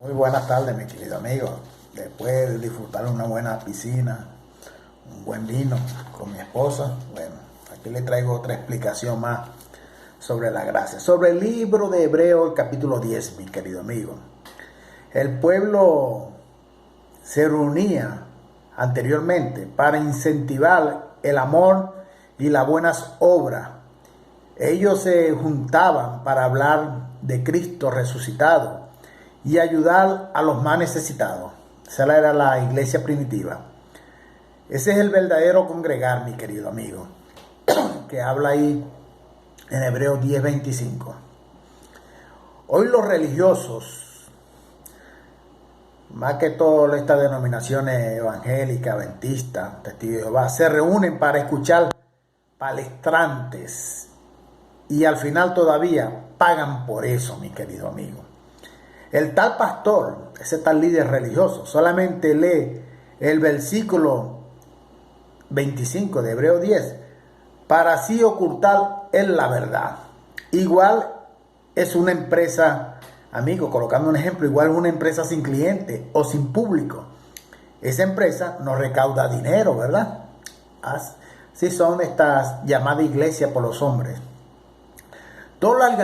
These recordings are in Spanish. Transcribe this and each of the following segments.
Muy buenas tardes, mi querido amigo. Después de disfrutar una buena piscina, un buen vino con mi esposa, bueno, aquí le traigo otra explicación más sobre la gracia. Sobre el libro de Hebreos, el capítulo 10, mi querido amigo. El pueblo se reunía anteriormente para incentivar el amor y las buenas obras. Ellos se juntaban para hablar de Cristo resucitado y ayudar a los más necesitados. Esa era la iglesia primitiva. Ese es el verdadero congregar, mi querido amigo, que habla ahí en Hebreos 10:25. Hoy los religiosos, más que todas estas denominaciones evangélicas, adventistas, testigos de Jehová, se reúnen para escuchar palestrantes y al final todavía pagan por eso, mi querido amigo. El tal pastor, ese tal líder religioso, solamente lee el versículo 25 de Hebreos 10 para así ocultar en la verdad. Igual es una empresa, amigo, colocando un ejemplo, igual es una empresa sin cliente o sin público. Esa empresa no recauda dinero, ¿verdad? Así son estas llamadas iglesias por los hombres. Todas las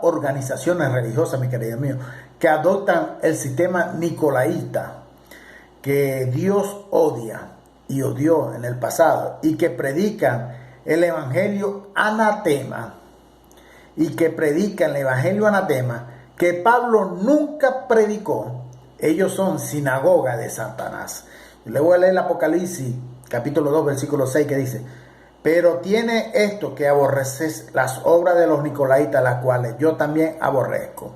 organizaciones religiosas, mi querido mío, que adoptan el sistema nicolaíta, que Dios odia y odió en el pasado, y que predican el evangelio anatema, que Pablo nunca predicó, ellos son sinagoga de Satanás. Le voy a leer el Apocalipsis, capítulo 2, versículo 6, que dice: pero tiene esto, que aborreces las obras de los nicolaitas, las cuales yo también aborrezco.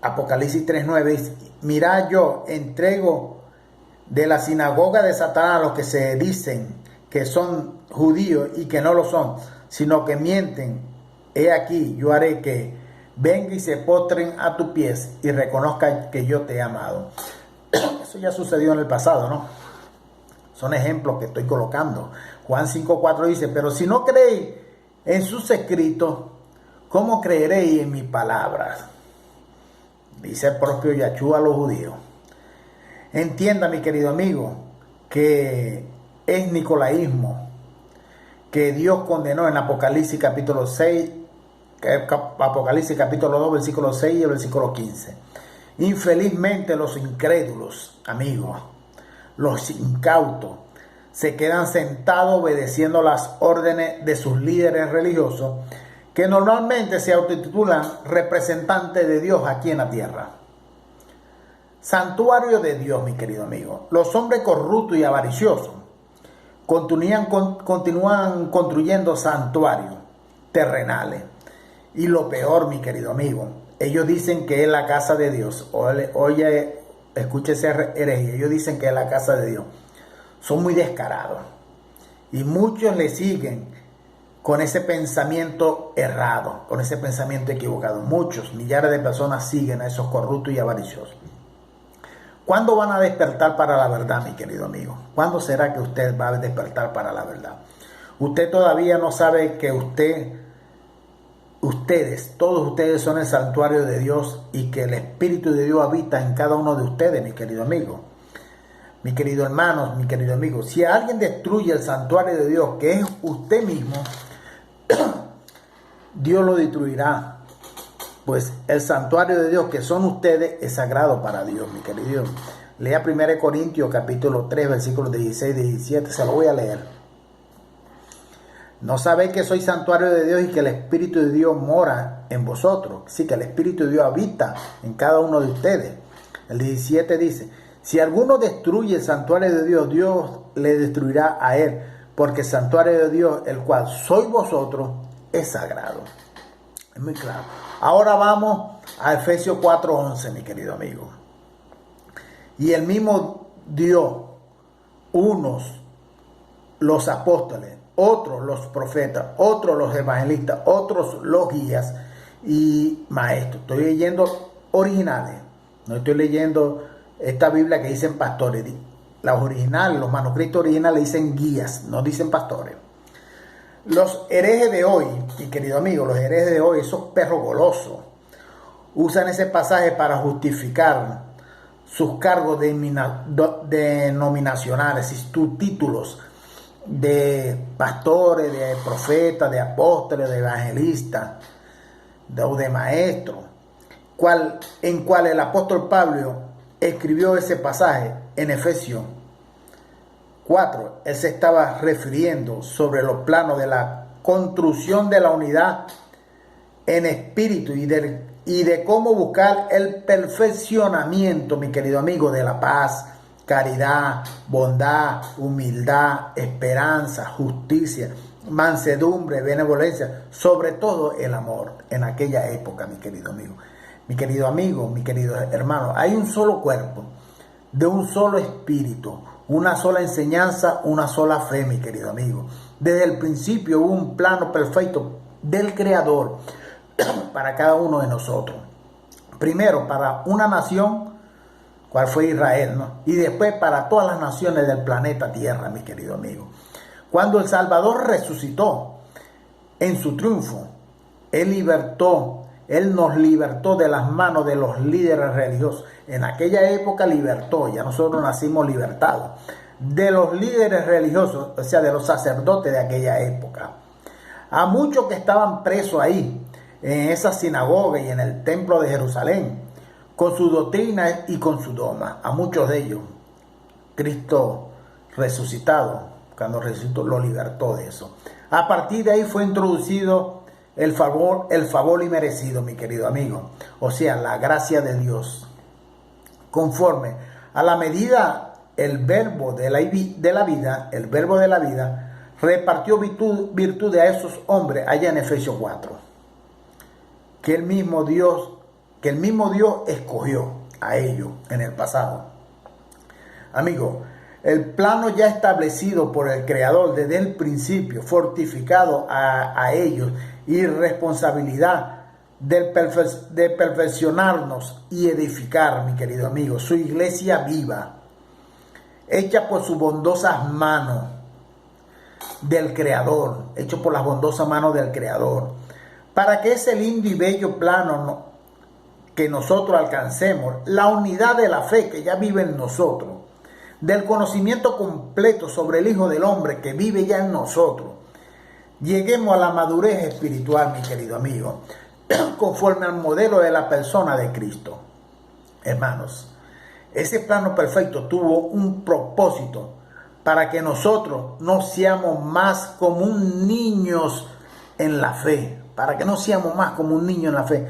Apocalipsis 3:9 dice: mirad, yo entrego de la sinagoga de Satanás a los que se dicen que son judíos y que no lo son, sino que mienten. He aquí, yo haré que venga y se postren a tus pies y reconozcan que yo te he amado. Eso ya sucedió en el pasado, ¿no? Son ejemplos que estoy colocando. Juan 5:4 dice: pero si no creéis en sus escritos, ¿cómo creeréis en mis palabras? Dice el propio Yahshua a los judíos. Entienda, mi querido amigo, que es nicolaísmo, que Dios condenó en Apocalipsis capítulo 6, Apocalipsis capítulo 2, versículo 6 y el versículo 15. Infelizmente los incrédulos, amigos, los incautos, se quedan sentados obedeciendo las órdenes de sus líderes religiosos, que normalmente se autotitulan representantes de Dios aquí en la tierra. Santuario de Dios, mi querido amigo. Los hombres corruptos y avariciosos continúan construyendo santuarios terrenales. Y lo peor, mi querido amigo, ellos dicen que es la casa de Dios. Oye, escúchese herejía, ellos dicen que es la casa de Dios. Son muy descarados. Y muchos le siguen con ese pensamiento errado, con ese pensamiento equivocado. Muchos, millares de personas siguen a esos corruptos y avariciosos. ¿Cuándo van a despertar para la verdad, mi querido amigo? ¿Cuándo será que usted va a despertar para la verdad? Usted todavía no sabe que todos ustedes son el santuario de Dios y que el Espíritu de Dios habita en cada uno de ustedes, mi querido amigo. Mi querido hermano, mi querido amigo, si alguien destruye el santuario de Dios, que es usted mismo, Dios lo destruirá. Pues el santuario de Dios, que son ustedes, es sagrado para Dios, mi querido. Lea 1 Corintios capítulo 3, versículos 16 y 17, se lo voy a leer. ¿No sabéis que sois santuario de Dios y que el Espíritu de Dios mora en vosotros? Sí, que el Espíritu de Dios habita en cada uno de ustedes. El 17 dice: si alguno destruye el santuario de Dios, Dios le destruirá a él, porque el santuario de Dios, el cual sois vosotros, es sagrado. Es muy claro. Ahora vamos a Efesios 4:11, mi querido amigo. Y el mismo Dios, unos los apóstoles, otros los profetas, otros los evangelistas, otros los guías y maestros. Estoy leyendo originales, no estoy leyendo esta Biblia que dicen pastores. Las originales, los manuscritos originales dicen guías, no dicen pastores. Los herejes de hoy, mi querido amigo, los herejes de hoy, esos perros golosos, usan ese pasaje para justificar sus cargos denominacionales y sus títulos de pastores, de profetas, de apóstoles, de evangelistas, o de maestros, en cual el apóstol Pablo escribió ese pasaje en Efesios 4. Él se estaba refiriendo sobre los planos de la construcción de la unidad en espíritu y de cómo buscar el perfeccionamiento, mi querido amigo, de la paz, caridad, bondad, humildad, esperanza, justicia, mansedumbre, benevolencia, sobre todo el amor en aquella época, mi querido amigo. Mi querido amigo, mi querido hermano, hay un solo cuerpo, de un solo espíritu, una sola enseñanza, una sola fe, mi querido amigo. Desde el principio hubo un plano perfecto del Creador para cada uno de nosotros. Primero para una nación, cual fue Israel, ¿no? Y después para todas las naciones del planeta Tierra, mi querido amigo. Cuando el Salvador resucitó en su triunfo, Él nos libertó de las manos de los líderes religiosos. En aquella época libertó, ya nosotros nacimos libertados, de los líderes religiosos, o sea, de los sacerdotes de aquella época. A muchos que estaban presos ahí, en esa sinagoga y en el templo de Jerusalén, con su doctrina y con su dogma. A muchos de ellos, Cristo resucitado, cuando resucitó, lo libertó de eso. A partir de ahí fue introducido el favor inmerecido, mi querido amigo. O sea, la gracia de Dios. Conforme a la medida, el verbo de la vida, el verbo de la vida, repartió virtud a esos hombres allá en Efesios 4. Que el mismo Dios escogió a ellos en el pasado. Amigo, el plano ya establecido por el Creador desde el principio, fortificado a ellos y responsabilidad de perfeccionarnos y edificar, mi querido amigo, su iglesia viva, hecha por sus bondosas manos del Creador, hecho por las bondosas manos del Creador, para que ese lindo y bello plano que nosotros alcancemos, la unidad de la fe que ya vive en nosotros, del conocimiento completo sobre el Hijo del Hombre que vive ya en nosotros, lleguemos a la madurez espiritual, mi querido amigo, conforme al modelo de la persona de Cristo. Hermanos, ese plano perfecto tuvo un propósito para que nosotros no seamos más como un niños en la fe, para que no seamos más como un niño en la fe,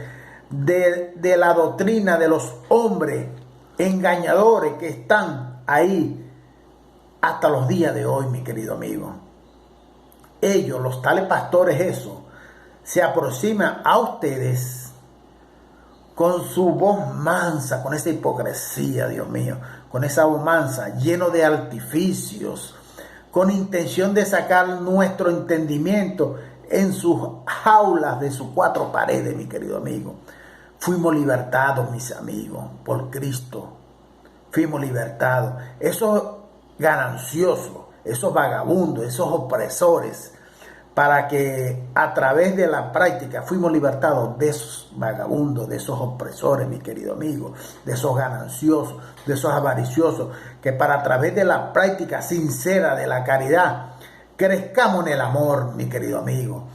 de la doctrina de los hombres engañadores que están ahí hasta los días de hoy, mi querido amigo. Ellos, los tales pastores, eso, se aproximan a ustedes con su voz mansa, con esa hipocresía, Dios mío, con esa voz mansa, lleno de artificios, con intención de sacar nuestro entendimiento en sus jaulas de sus cuatro paredes, mi querido amigo. Fuimos libertados, mis amigos, por Cristo. Fuimos libertados. Esos gananciosos, esos vagabundos, esos opresores, para que a través de la práctica fuimos libertados de esos vagabundos, de esos opresores, mi querido amigo, de esos gananciosos, de esos avariciosos, que para a través de la práctica sincera de la caridad crezcamos en el amor, mi querido amigo,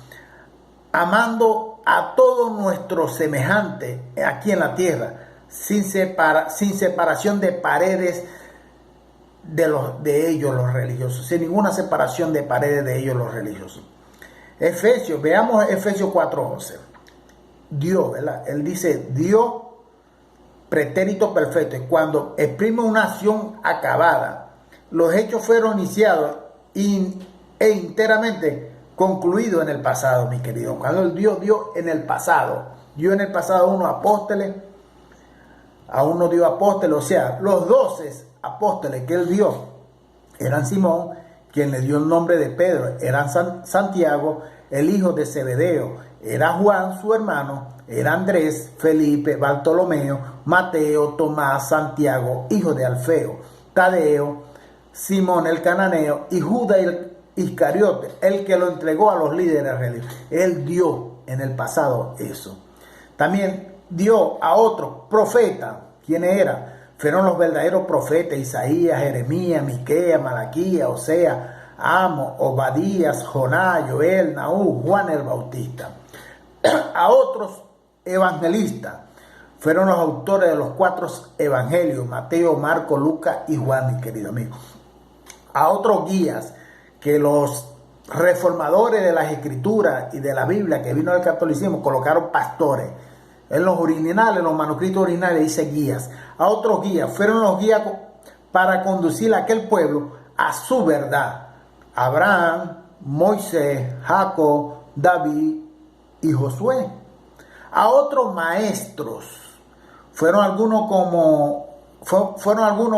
amando a todos nuestros semejantes aquí en la tierra, sin separación de paredes de ellos los religiosos, sin ninguna separación de paredes de ellos los religiosos. Veamos Efesios 4:11. Dios, ¿verdad? Él dice, Dios pretérito perfecto. Y cuando exprime una acción acabada, los hechos fueron iniciados e enteramente concluidos en el pasado, mi querido. Cuando el Dios dio en el pasado, dio en el pasado a unos apóstoles, a uno dio apóstoles, o sea, los 12 apóstoles que él dio eran Simón, quien le dio el nombre de Pedro, eran Santiago, el hijo de Zebedeo, era Juan, su hermano, era Andrés, Felipe, Bartolomeo, Mateo, Tomás, Santiago, hijo de Alfeo, Tadeo, Simón el cananeo y Judas Iscariote, el que lo entregó a los líderes religiosos. Él dio en el pasado eso. También dio a otros profetas. ¿Quiénes eran? Fueron los verdaderos profetas: Isaías, Jeremías, Miqueas, Malaquías, Oseas, Amos, Obadías, Jonás, Joel, Nahum, Juan el Bautista. A otros evangelistas fueron los autores de los 4 evangelios: Mateo, Marcos, Lucas y Juan, mi querido amigo. A otros guías que los reformadores de las escrituras y de la Biblia que vino del catolicismo colocaron pastores. En los originales, en los manuscritos originales dice guías. A otros guías fueron los guías para conducir a aquel pueblo a su verdad: Abraham, Moisés, Jacob, David y Josué. A otros maestros fueron algunos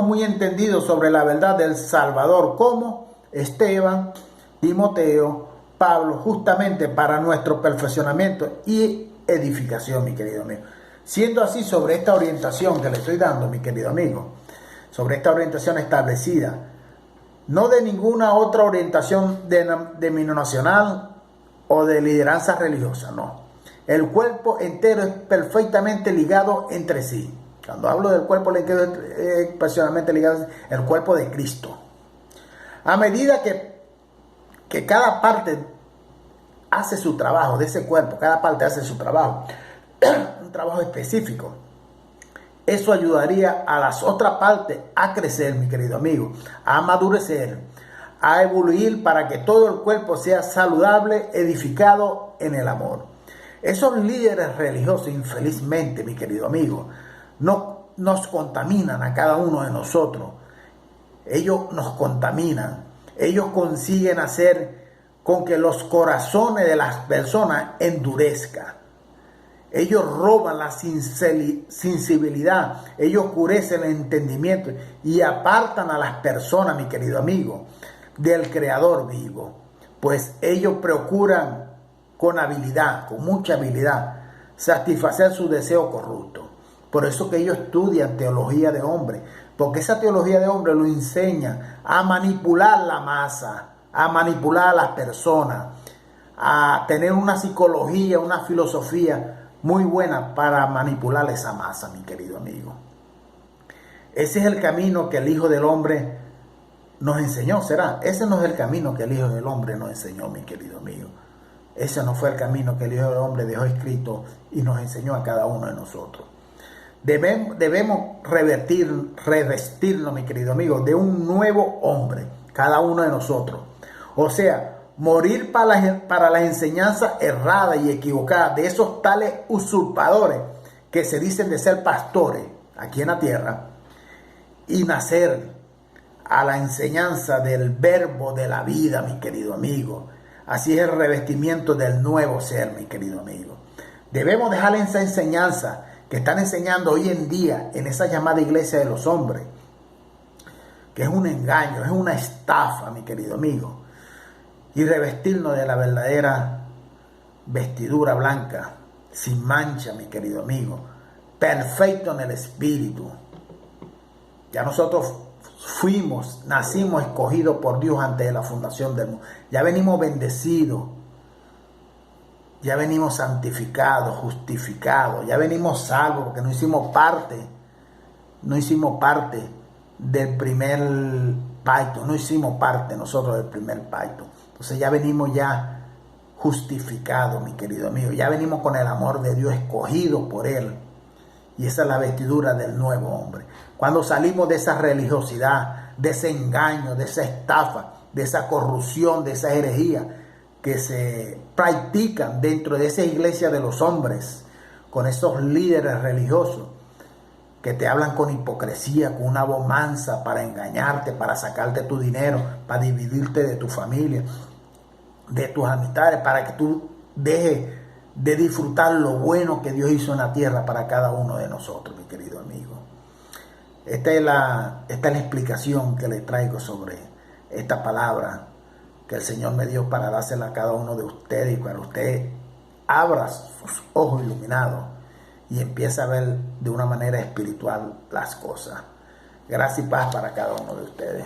muy entendidos sobre la verdad del Salvador, como Esteban, Timoteo, Pablo, justamente para nuestro perfeccionamiento y edificación, mi querido amigo. Siendo así, sobre esta orientación que le estoy dando, mi querido amigo, sobre esta orientación establecida, no de ninguna otra orientación denominacional o de lideranza religiosa, no. El cuerpo entero es perfectamente ligado entre sí. Cuando hablo del cuerpo entero es personalmente ligado el cuerpo de Cristo. A medida que cada parte hace su trabajo de ese cuerpo, cada parte hace su trabajo, un trabajo específico, eso ayudaría a las otras partes a crecer, mi querido amigo, a amadurecer, a evoluir para que todo el cuerpo sea saludable, edificado en el amor. Esos líderes religiosos, infelizmente, mi querido amigo, no nos contaminan a cada uno de nosotros. Ellos nos contaminan. Ellos consiguen hacer con que los corazones de las personas endurezcan. Ellos roban la sensibilidad, ellos oscurecen el entendimiento y apartan a las personas, mi querido amigo, del Creador vivo. Pues ellos procuran con habilidad, con mucha habilidad, satisfacer su deseo corrupto. Por eso que ellos estudian teología de hombre, porque esa teología de hombre lo enseña a manipular la masa, a manipular a las personas, a tener una psicología, una filosofía muy buena para manipular esa masa, mi querido amigo. Ese es el camino que el Hijo del Hombre nos enseñó, ¿será? Ese no es el camino que el Hijo del Hombre nos enseñó, mi querido amigo. Ese no fue el camino que el Hijo del Hombre dejó escrito y nos enseñó a cada uno de nosotros. Debemos revestirnos, mi querido amigo, de un nuevo hombre, cada uno de nosotros. O sea, morir para la enseñanza errada y equivocada de esos tales usurpadores que se dicen de ser pastores aquí en la tierra, y nacer a la enseñanza del verbo de la vida, mi querido amigo. Así es el revestimiento del nuevo ser, mi querido amigo. Debemos dejar esa enseñanza que están enseñando hoy en día en esa llamada iglesia de los hombres, que es un engaño, es una estafa, mi querido amigo, y revestirnos de la verdadera vestidura blanca, sin mancha, mi querido amigo, perfecto en el espíritu. Ya nosotros nacimos escogidos por Dios antes de la fundación del mundo. Ya venimos bendecidos, ya venimos santificados, justificados, ya venimos salvos, porque no hicimos parte del primer pacto, no hicimos parte nosotros del primer pacto. Entonces ya venimos ya justificados, mi querido amigo, ya venimos con el amor de Dios, escogidos por Él. Y esa es la vestidura del nuevo hombre. Cuando salimos de esa religiosidad, de ese engaño, de esa estafa, de esa corrupción, de esa herejía que se practican dentro de esa iglesia de los hombres, con esos líderes religiosos que te hablan con hipocresía, con una voz mansa para engañarte, para sacarte tu dinero, para dividirte de tu familia, de tus amistades, para que tú dejes de disfrutar lo bueno que Dios hizo en la tierra para cada uno de nosotros, mi querido amigo. Esta es la explicación que le traigo sobre esta palabra que el Señor me dio para dársela a cada uno de ustedes, y para usted abra sus ojos iluminados y empiece a ver de una manera espiritual las cosas. Gracias y paz para cada uno de ustedes.